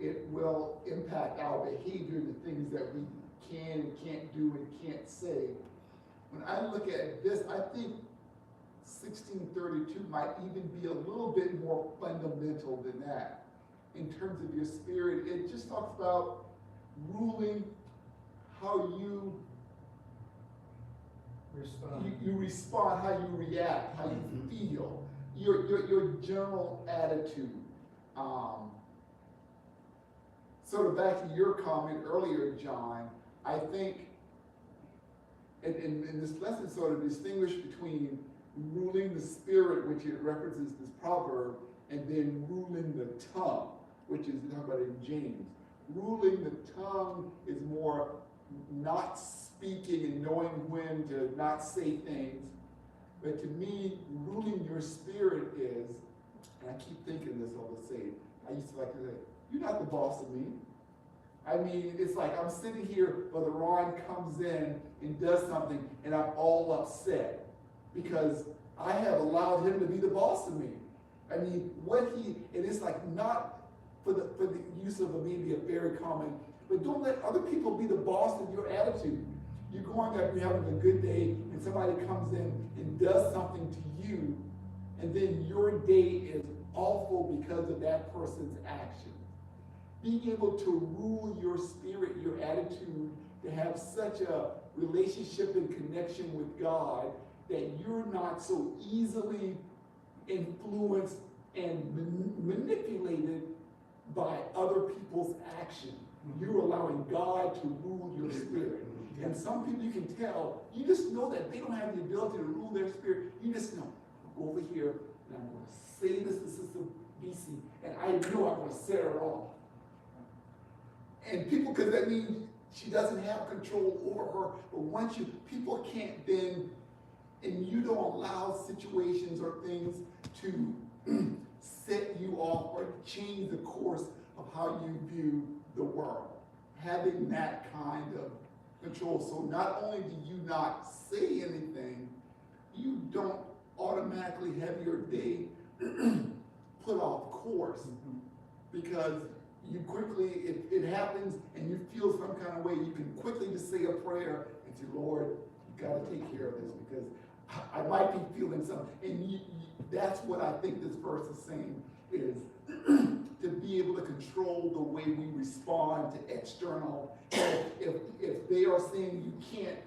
It will impact our behavior, the things that we can and can't do and can't say. When I look at this, I think 1632 might even be a little bit more fundamental than that. In terms of your spirit, it just talks about ruling how you respond, how you react, how you feel, your general attitude. Sort of back to your comment earlier, John, I think, and this lesson sort of distinguished between ruling the spirit, which it references this proverb, and then ruling the tongue, which is talked about in James. Ruling the tongue is more not speaking and knowing when to not say things. But to me, ruling your spirit is, and I keep thinking this all the same, I used to like to say, you're not the boss of me. I mean, it's like I'm sitting here, Brother Ron comes in and does something, and I'm all upset because I have allowed him to be the boss of me. I mean, and it's like not for the use of maybe a very common, but don't let other people be the boss of your attitude. You're going up, you're having a good day, and somebody comes in and does something to you, and then your day is awful because of that person's action. Being able to rule your spirit, your attitude, to have such a relationship and connection with God that you're not so easily influenced and manipulated by other people's action. You're allowing God to rule your spirit. And some people you can tell, you just know that they don't have the ability to rule their spirit. You just know, I'll go over here and I'm going to say this to Sister BC, and I know I'm going to set her off. And people, because that means she doesn't have control over her. But once people can't then, and you don't allow situations or things to set you off or change the course of how you view the world. having that kind of control. So not only do you not say anything, you don't automatically have your day put off course. Because you quickly, it happens and you feel some kind of way, you can quickly just say a prayer and say, Lord, you gotta take care of this because I might be feeling something. And that's what I think this verse is saying, is to be able to control the way we respond to external. If they are saying you can't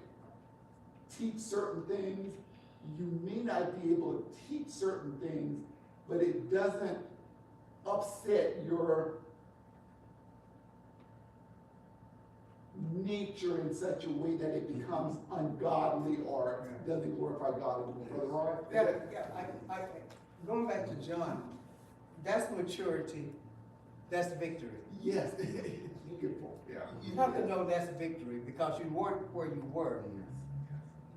teach certain things, you may not be able to teach certain things, but it doesn't upset your nature in such a way that it becomes ungodly or doesn't glorify God anymore. Brother Roy? I going back to John, that's maturity, that's victory. Yes. Good point. Yeah. You have to know that's victory because you weren't where you were.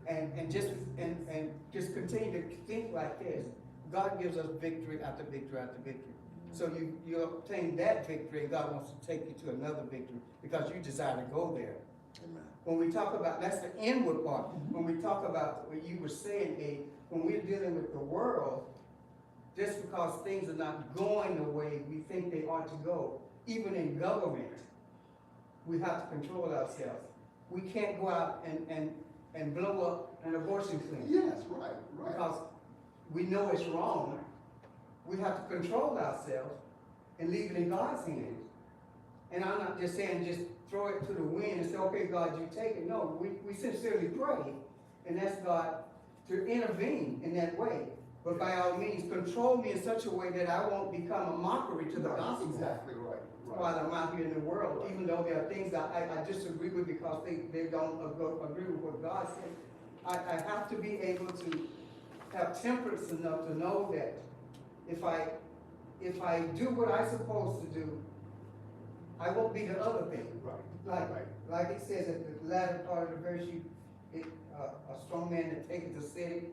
And just continue to think like this. God gives us victory after victory after victory. So you obtain that victory, and God wants to take you to another victory because you desire to go there. Amen. When we talk about, that's the inward part. When we talk about what you were saying, when we're dealing with the world, just because things are not going the way we think they ought to go, even in government, we have to control ourselves. We can't go out and blow up an abortion clinic. Yes, right. Because we know it's wrong. We have to control ourselves and leave it in God's hands. And I'm not just saying just throw it to the wind and say, okay, God, you take it. No, we sincerely pray and ask God to intervene in that way. But by all means, control me in such a way that I won't become a mockery to the gospel. Exactly right. While I'm out here in the world, even though there are things that I disagree with because they don't agree with what God said. I have to be able to have temperance enough to know that if I do what I'm supposed to do, I won't be the other thing. Like it says at the latter part of the verse, a strong man that taketh the city.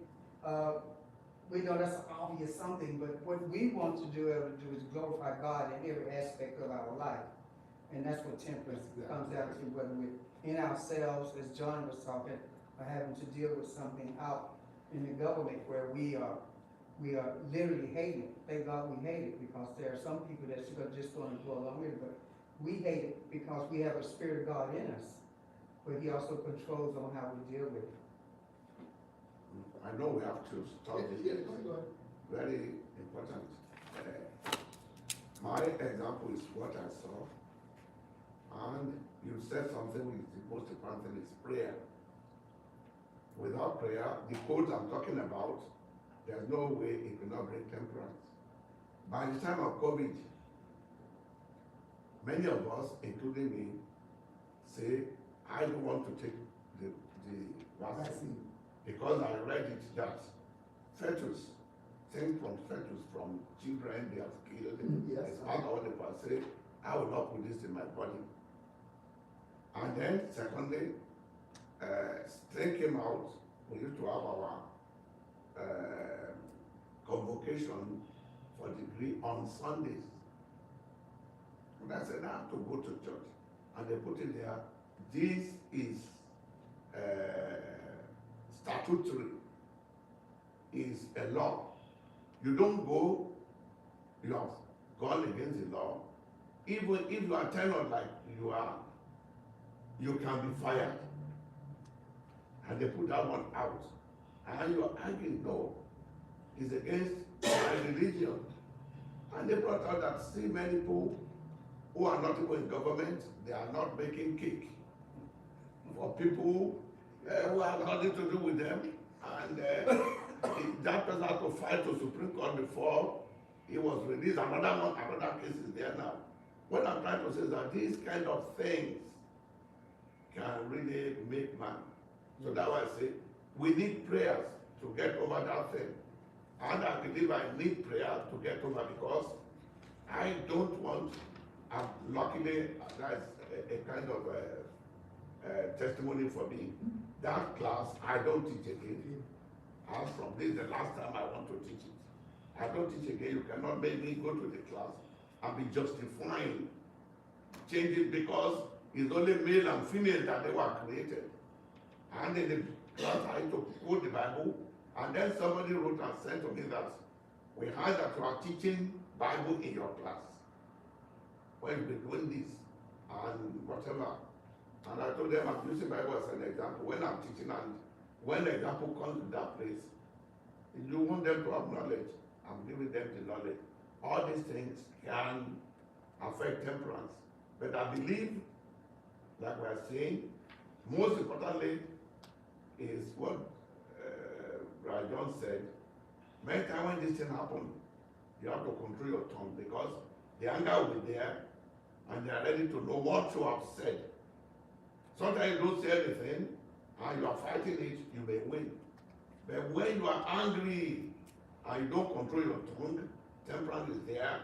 We know that's obvious something, but what we want to do is glorify God in every aspect of our life. And that's what temperance comes down to, whether we're in ourselves, as John was talking, or having to deal with something out in the government where we are literally hating. Thank God we hate it, because there are some people that's just going to go along with it, but we hate it because we have a spirit of God in us, but He also controls on how we deal with it. I know we have to stop this. Yeah, go ahead. Very important. My example is what I saw, and you said something which is the most important thing is prayer. Without prayer, the code I'm talking about, there's no way it will not bring temperance. By the time of COVID, many of us, including me, say, I don't want to take the vaccine. Because I read it that fetus, things from fetus, from children they have killed, Yes. it's part of the person, I will not put this in my body. And then secondly, thing came out, we used to have our convocation for degree on Sundays. And I said, I have to go to church. And they put it there, this is statutory, is a law. You don't go, you have gone against the law. Even if you are tenured like you are, you can be fired. And they put that one out. And you are arguing, no, it's against my religion. And they brought out that see many people who are not even in government, they are not making cake for people who have nothing to do with them, and that person had to fight to Supreme Court before he was released. Another case is there now. What I'm trying to say is that these kind of things can really make man. So that's why I say we need prayers to get over that thing. And I believe I need prayer to get over, because I don't want, luckily that's a kind of testimony for me. That class, I don't teach again. And from this, the last time I want to teach it. I don't teach again. You cannot make me go to the class and be justifying changes, because It's only male and female that they were created. And in the class I had to quote the Bible, and then somebody wrote and sent to me that we heard that you are teaching Bible in your class. When you've been doing this and whatever. And I told them I'm using Bible as an example when I'm teaching, and when the example comes to that place, if you want them to have knowledge, I'm giving them the knowledge. All these things can affect temperance. But I believe, like we are saying, most importantly is what Brother John said. Many times when this thing happens, you have to control your tongue because the anger will be there and they are ready to know what you have said. Sometimes you don't say anything and you are fighting it, you may win. But when you are angry and you don't control your tongue, temperance is there.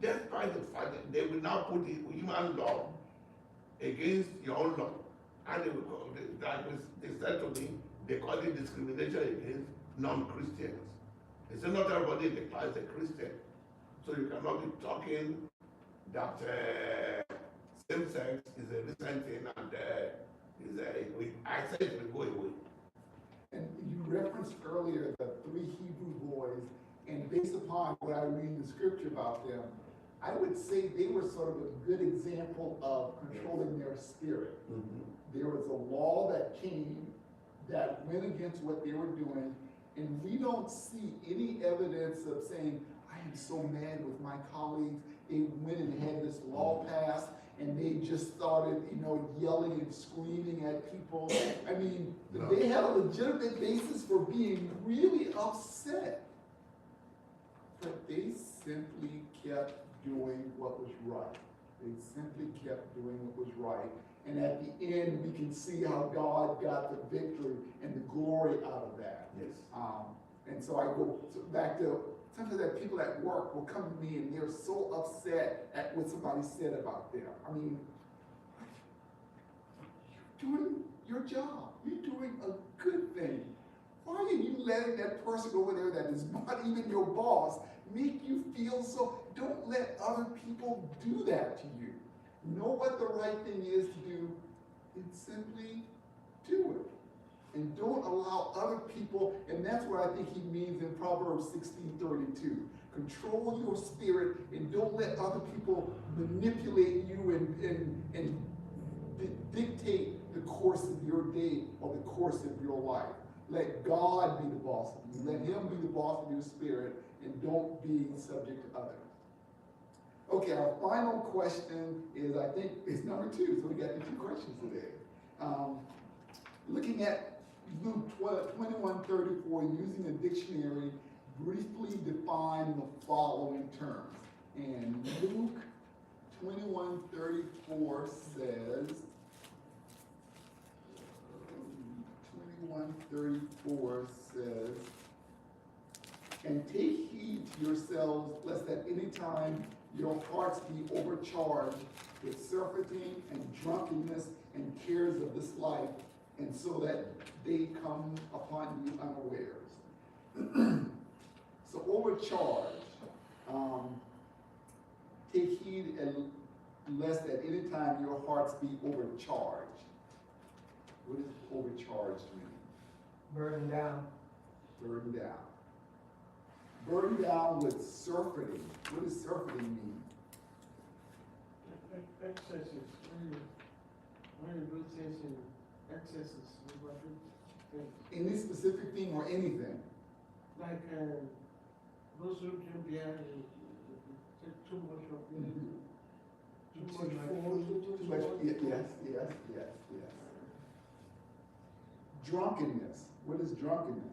Despite the fact that they will now put the human law against your own law. And they will call it, they said to me, they call it discrimination against non-Christians. They say not everybody in the class is a Christian. So you cannot be talking that same sex is a recent thing and I said it will go away. And you referenced earlier the 3 Hebrew boys, and based upon what I read in the scripture about them, I would say they were sort of a good example of controlling their spirit. There was a law that came that went against what they were doing, and we don't see any evidence of saying, I am so mad with my colleagues, they went and had this law passed, and they just started, yelling and screaming at people. I mean, No. they had a legitimate basis for being really upset. But they simply kept doing what was right. They simply kept doing what was right. And at the end, we can see how God got the victory and the glory out of that. Yes. And so I go back to, sometimes that people at work will come to me and they're so upset at what somebody said about them. I mean, you're doing your job. You're doing a good thing. Why are you letting that person over there that is not even your boss make you feel so? Don't let other people do that to you. Know what the right thing is to do and simply do it. And don't allow other people, and that's what I think he means in Proverbs 16:32. Control your spirit and don't let other people manipulate you and dictate the course of your day or the course of your life. Let God be the boss of you. Let him be the boss of your spirit, and don't be subject to others. Okay, our final question is, I think, is number 2. So we got the 2 questions today. Looking at Luke 21:34, using a dictionary, briefly define the following terms. And Luke 21:34 says, 21:34 says, and take heed to yourselves, lest at any time your hearts be overcharged with surfeiting and drunkenness and cares of this life, and so that they come upon you unawares. So overcharged. Take heed and lest at any time your hearts be overcharged. What does overcharged mean? Burden down. Burden down. Burden down with surfeiting. What does surfeiting mean? Excesses, when you do things in excesses, things. Any specific thing or anything? Like those who drink beer, take too much of it, too much food, Too much, yes. Drunkenness. What is drunkenness?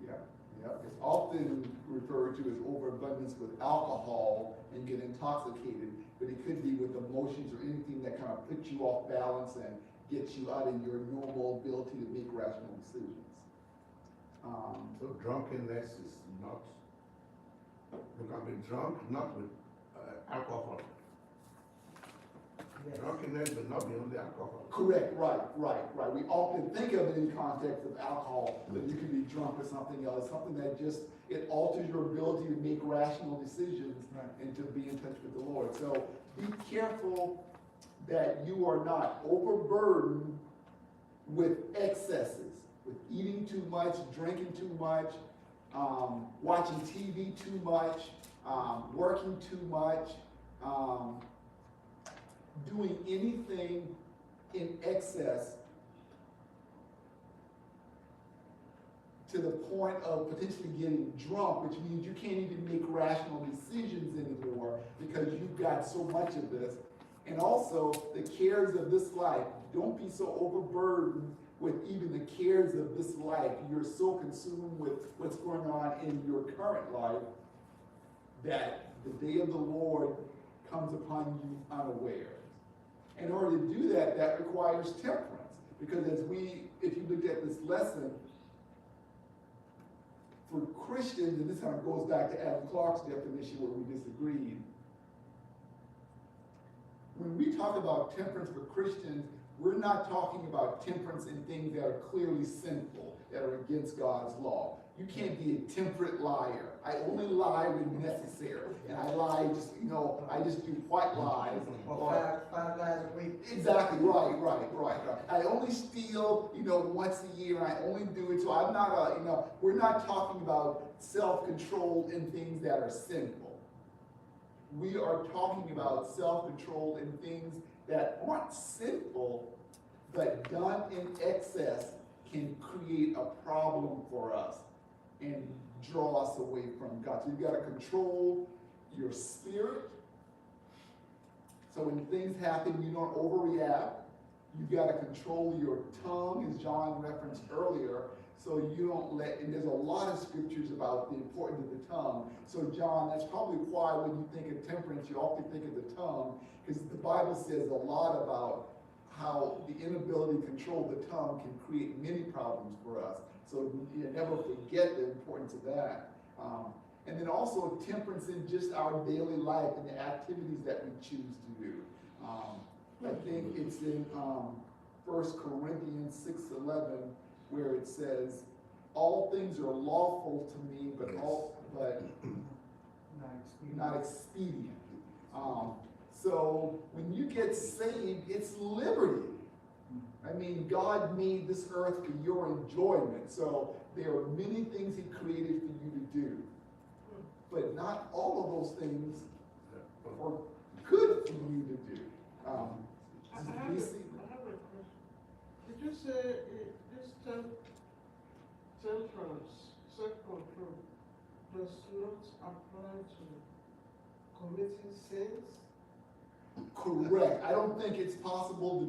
Yeah. It's often referred to as overabundance with alcohol and get intoxicated, but it could be with emotions or anything that kind of puts you off balance and gets you out of your normal ability to make rational decisions. So drunkenness is not, you can be drunk not with alcohol. Yes. Drunkenness will not be only alcohol. Correct, right. We often think of it in context of alcohol, that you can be drunk or something else, something that just, it alters your ability to make rational decisions Right. and to be in touch with the Lord. So be careful that you are not overburdened with excesses, with eating too much, drinking too much, watching TV too much, working too much, doing anything in excess to the point of potentially getting drunk, which means you can't even make rational decisions anymore because you've got so much of this. And also the cares of this life. Don't be so overburdened with even the cares of this life. You're so consumed with what's going on in your current life that the day of the Lord comes upon you unawares. In order to do that, that requires temperance. Because if you looked at this lesson, for Christians, and this kind of goes back to Adam Clark's definition where we disagreed, when we talk about temperance for Christians, we're not talking about temperance in things that are clearly sinful, that are against God's law. You can't be a temperate liar. I only lie when necessary. And I lie just, I just do white lies. Or five lies a week. Exactly, right. I only steal, once a year, and I only do it, so I'm not we're not talking about self-control in things that are sinful. We are talking about self-control in things that aren't sinful, but done in excess can create a problem for us and draw us away from God. So you've got to control your spirit. So when things happen, you don't overreact. You've got to control your tongue, as John referenced earlier, so you don't and there's a lot of scriptures about the importance of the tongue. So John, that's probably why when you think of temperance, you often think of the tongue, because the Bible says a lot about how the inability to control the tongue can create many problems for us. So you never forget the importance of that. And then also temperance in just our daily life and the activities that we choose to do. I think it's in 1 Corinthians 6:11 where it says, all things are lawful to me, but not expedient. So when you get saved, it's liberty. I mean, God made this earth for your enjoyment. So there are many things he created for you to do. But not all of those things are good for you to do. I have a question. Did you say this temperance, self-control, does not apply to committing sins? Correct. I don't think it's possible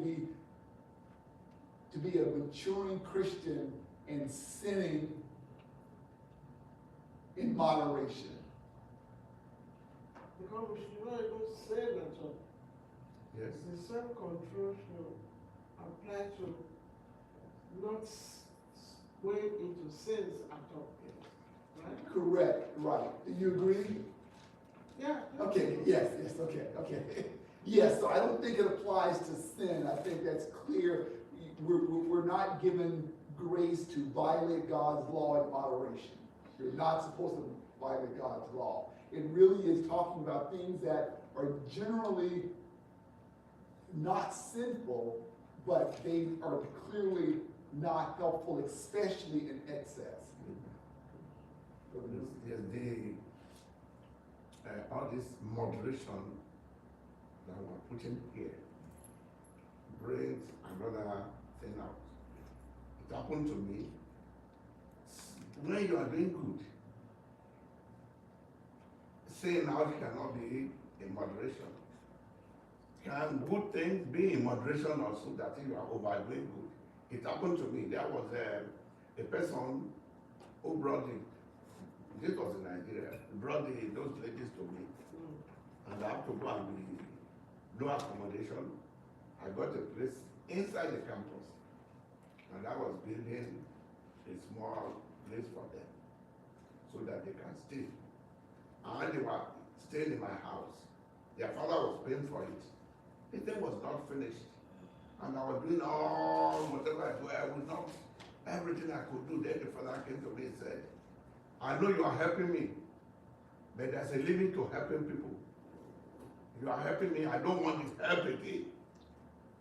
to be a maturing Christian and sinning in moderation. Because we should not even say that all. Yes. The self-control should apply to not going into sins at all. Right? Correct. Right. Do you agree? Yeah. Okay. Yes. Okay. Yes. So I don't think it applies to sin. I think that's clear. We're not given grace to violate God's law in moderation. You're not supposed to violate God's law. It really is talking about things that are generally not sinful, but they are clearly not helpful, especially in excess. Yes, all this moderation that we're putting here brings another thing out. It happened to me. When you are doing good, saying out cannot be in moderation. Can good things be in moderation also, that you are overdoing good? It happened to me. There was a person who brought this was in Nigeria, brought those ladies to me. And I have to go and no accommodation. I got a place inside the campus. And I was building a small place for them so that they can stay. And they were staying in my house. Their father was paying for it. His thing was not finished. And I was doing all whatever I do. I was not everything I could do. Then the father came to me and said, I know you are helping me, but there's a limit to helping people. You are helping me, I don't want this help again.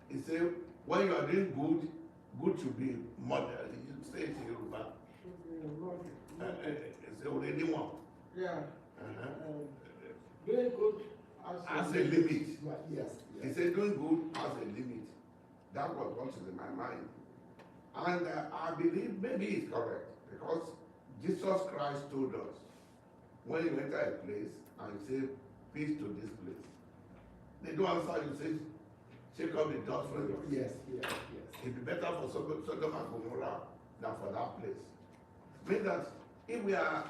He said, when you are doing good, good should be model. You say it in Yoruba. Should be a model. It's already one. Yeah. Uh-huh. Doing good As a limit. Right, yes, He yes. said doing good has a limit. That was what is in my mind. And I believe maybe it's correct because Jesus Christ told us when you enter a place and you say peace to this place, they don't answer you, say shake up the dust from your feet. Yes, yes, yes. It'd be better for Sodom and Gomorrah than for that place. Means that if we are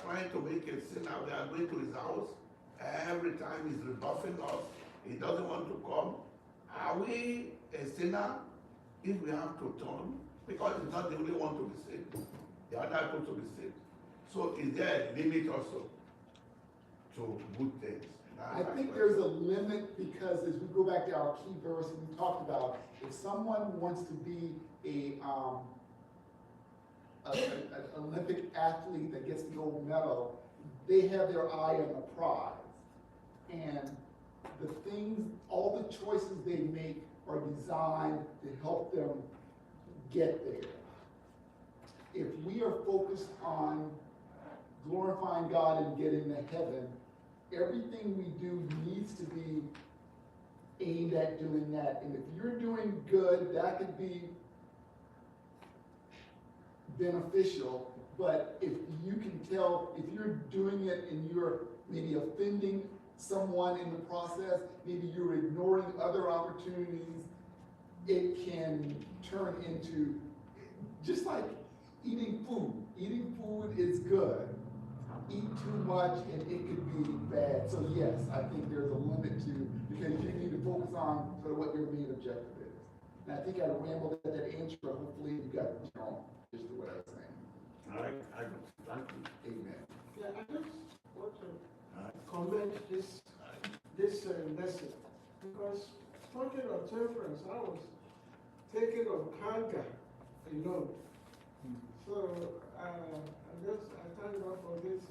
trying to make a sinner, we are going to his house, every time he's rebuffing us, he doesn't want to come. Are we a sinner if we have to turn? Because he's not the only one to be saved. The other people to be saved. So is there a limit also to good things? I think there's a limit because as we go back to our key verse and we talked about, if someone wants to be an Olympic athlete that gets the gold medal, they have their eye on the prize. And the things, all the choices they make are designed to help them get there. If we are focused on glorifying God and getting to heaven, everything we do needs to be aimed at doing that. And if you're doing good, that could be beneficial. But if you can tell, if you're doing it and you're maybe offending someone in the process, maybe you're ignoring other opportunities, it can turn into just like eating food. Eating food is good. Eat too much and it could be bad. So yes, I think there's a limit to, because you need to focus on sort of what your main objective is. And I think I rambled at that answer, but hopefully you got just what I was saying. I thank you. Amen. Yeah, I just want to comment this lesson because talking of temperance, I was thinking of anger, you know. So I thank God for this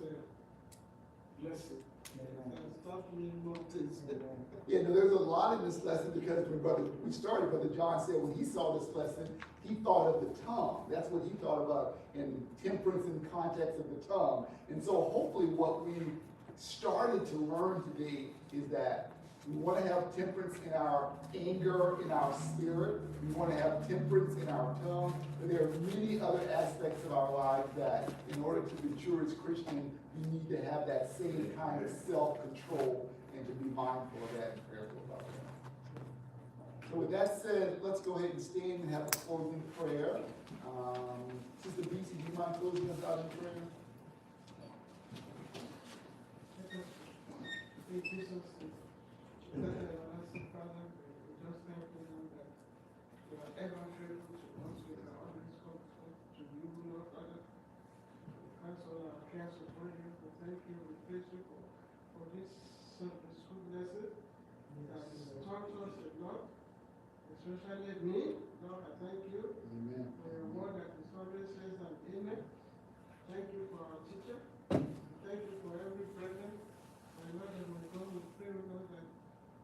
lesson. And start me notice. Yeah, no, there's a lot in this lesson because when Brother John said when he saw this lesson, he thought of the tongue. That's what he thought about in temperance in the context of the tongue. And so hopefully what we started to learn today is that we want to have temperance in our anger, in our spirit. We want to have temperance in our tongue. But there are many other aspects of our lives that in order to mature as Christians, we need to have that same kind of self-control and to be mindful of that and prayerful about that. So with that said, let's go ahead and stand and have a closing prayer. Sister Beasley, do you mind closing us out in prayer? In Jesus' name. Everlasting Father, we just thank you that you are ever faithful to us. We can always come to you, Lord Father. Cancel our cares upon you. We thank you. We praise you for this good lesson that has taught us a lot, especially me. Lord, I thank you. Amen. For your word that is always says an amen. Thank you for our teacher. Thank you for every present. And Lord, as my God, we pray, Lord, that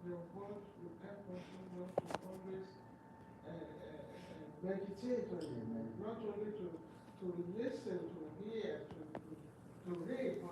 your word will help us, Lord, to always meditate on you. Not only to listen, to hear, to read,